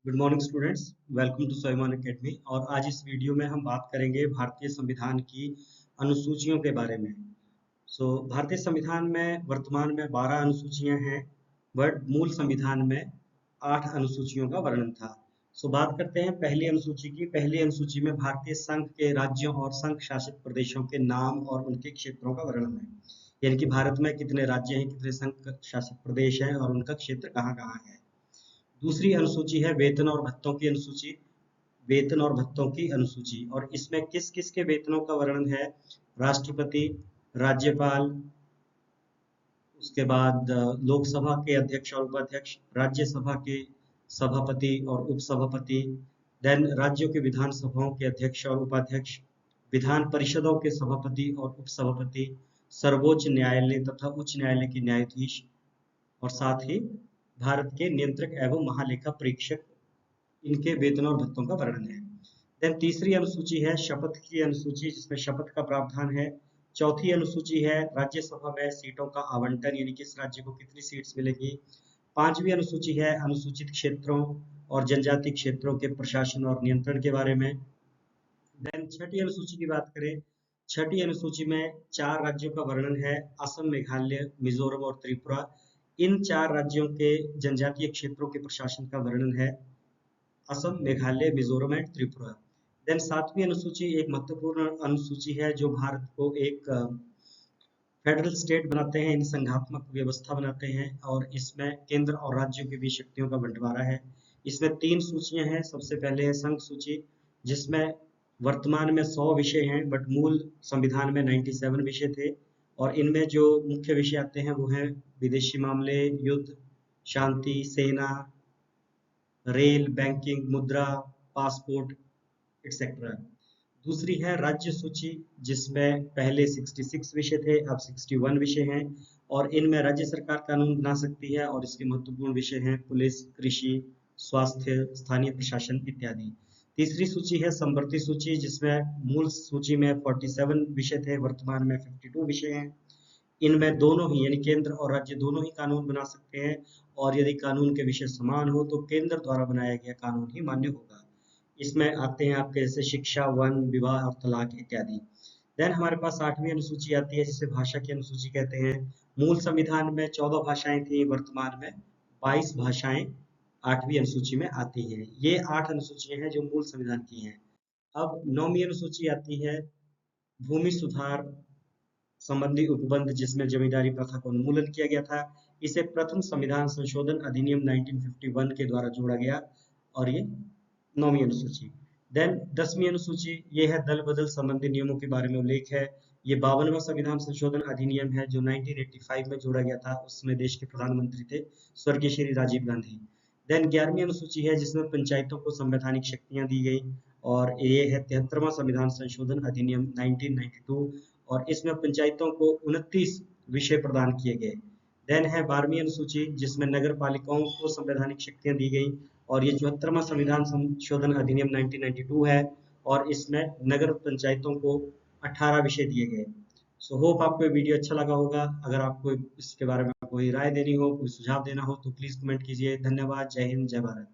Good morning students, welcome to Swabhiman academy. और आज इस वीडियो में हम बात करेंगे भारतीय संविधान की अनुसूचियों के बारे में। भारतीय संविधान में वर्तमान में 12 अनुसूचियां हैं, बट मूल संविधान में 8 अनुसूचियों का वर्णन था। बात करते हैं पहली अनुसूची की। पहली अनुसूची में भारतीय संघ के राज्यों और संघ शासित प्रदेशों के नाम और उनके क्षेत्रों का वर्णन है, यानी कि भारत में कितने राज्य हैं, कितने संघ शासित प्रदेश हैं और उनका क्षेत्र कहाँ कहाँ है। दूसरी अनुसूची है वेतन और भत्तों की अनुसूची। वेतन और भत्तों की अनुसूची, और इसमें किस किस के वेतनों का वर्णन है। राष्ट्रपति, राज्यपाल, उसके बाद लोकसभा के अध्यक्ष और उपाध्यक्ष, राज्यसभा के सभापति और उपसभापति, देन राज्यों के विधानसभाओं के अध्यक्ष और उपाध्यक्ष, विधान परिषदों के सभापति और उपसभापति, सर्वोच्च न्यायालय तथा उच्च न्यायालय के न्यायाधीश, और साथ ही भारत के नियंत्रक एवं महालेखा परीक्षक, इनके वेतन और भत्तों का वर्णन है। देन तीसरी अनुसूची है शपथ की अनुसूची, जिसमें शपथ का प्रावधान है। चौथी अनुसूची है राज्यसभा में सीटों का आवंटन, यानी किस राज्य को कितनी सीट्स मिलेगी। पांचवी अनुसूची है अनुसूचित क्षेत्रों और जनजाति क्षेत्रों के प्रशासन और नियंत्रण के बारे में। देन छठी अनुसूची की बात करें, छठी अनुसूची में 4 राज्यों का वर्णन है, असम, मेघालय, मिजोरम और त्रिपुरा। इन 4 राज्यों के जनजातीय क्षेत्रों के प्रशासन का वर्णन है, असम, मेघालय, मिजोरम एंड त्रिपुरा। देन 7वीं अनुसूची एक महत्वपूर्ण अनुसूची है, जो भारत को एक फेडरल स्टेट बनाते हैं, यानी संघात्मक व्यवस्था बनाते हैं, और इसमें केंद्र और राज्यों के बीच शक्तियों का बंटवारा है। इसमें 3 सूचियां हैं। सबसे पहले है संघ सूची, जिसमें वर्तमान में 100 विषय हैं, बट मूल संविधान में 97 विषय थे। और इनमें जो मुख्य विषय आते हैं वो हैं विदेशी मामले, युद्ध, शांति, सेना, रेल, बैंकिंग, मुद्रा, पासपोर्ट एक्सेट्रा। दूसरी है राज्य सूची, जिसमें पहले 66 विषय थे, अब 61 विषय हैं, और इनमें राज्य सरकार कानून बना सकती है, और इसके महत्वपूर्ण विषय हैं पुलिस, कृषि, स्वास्थ्य, स्थानीय प्रशासन इत्यादि। तीसरी सूची है समवर्ती सूची, जिसमें मूल सूची में 47 विषय थे, वर्तमान में 52 विषय हैं। इनमें दोनों ही, यानी केंद्र और राज्य दोनों ही कानून बना सकते हैं, और यदि कानून के विषय समान हो तो केंद्र द्वारा बनाया गया कानून ही मान्य होगा। इसमें आते हैं आपके जैसे शिक्षा, वन, विवाह और तलाक इत्यादि। देन हमारे पास 8वीं अनुसूची आती है, जिसे भाषा की अनुसूची कहते हैं। मूल संविधान में 14 भाषाएं थी, वर्तमान में 22 भाषाएं 8वीं अनुसूची में आती है। ये 8 अनुसूचियां हैं जो मूल संविधान की हैं। अब 9वीं अनुसूची आती है भूमि सुधार संबंधी उपबंध, जिसमें जमींदारी प्रथा का उन्मूलन किया गया था। इसे प्रथम संविधान संशोधन अधिनियम 1951 के द्वारा जोड़ा गया, और ये 9वीं अनुसूची। देन 10वीं अनुसूची, ये है दल बदल संबंधी नियमों के बारे में उल्लेख है। ये 52वां संविधान संशोधन अधिनियम है, जो 1985 में जोड़ा गया था। उसमें देश के प्रधानमंत्री थे स्वर्गीय श्री राजीव गांधी। देन 11वीं अनुसूची है, जिसमें पंचायतों को संवैधानिक शक्तियां दी गई, और ये है 73वां संविधान संशोधन अधिनियम 1992, और इसमें पंचायतों को 29 विषय प्रदान किए गए। देन है 12वीं अनुसूची, जिसमें नगर पालिकाओं को संवैधानिक शक्तियां दी गई, और ये 74वां संविधान संशोधन अधिनियम 1992 है, और इसमें नगर पंचायतों को 18 विषय दिए गए। होप आपको ये वीडियो अच्छा लगा होगा। अगर आपको इसके बारे में कोई राय देनी हो, कोई सुझाव देना हो, तो प्लीज कमेंट कीजिए। धन्यवाद। जय हिंद, जय भारत।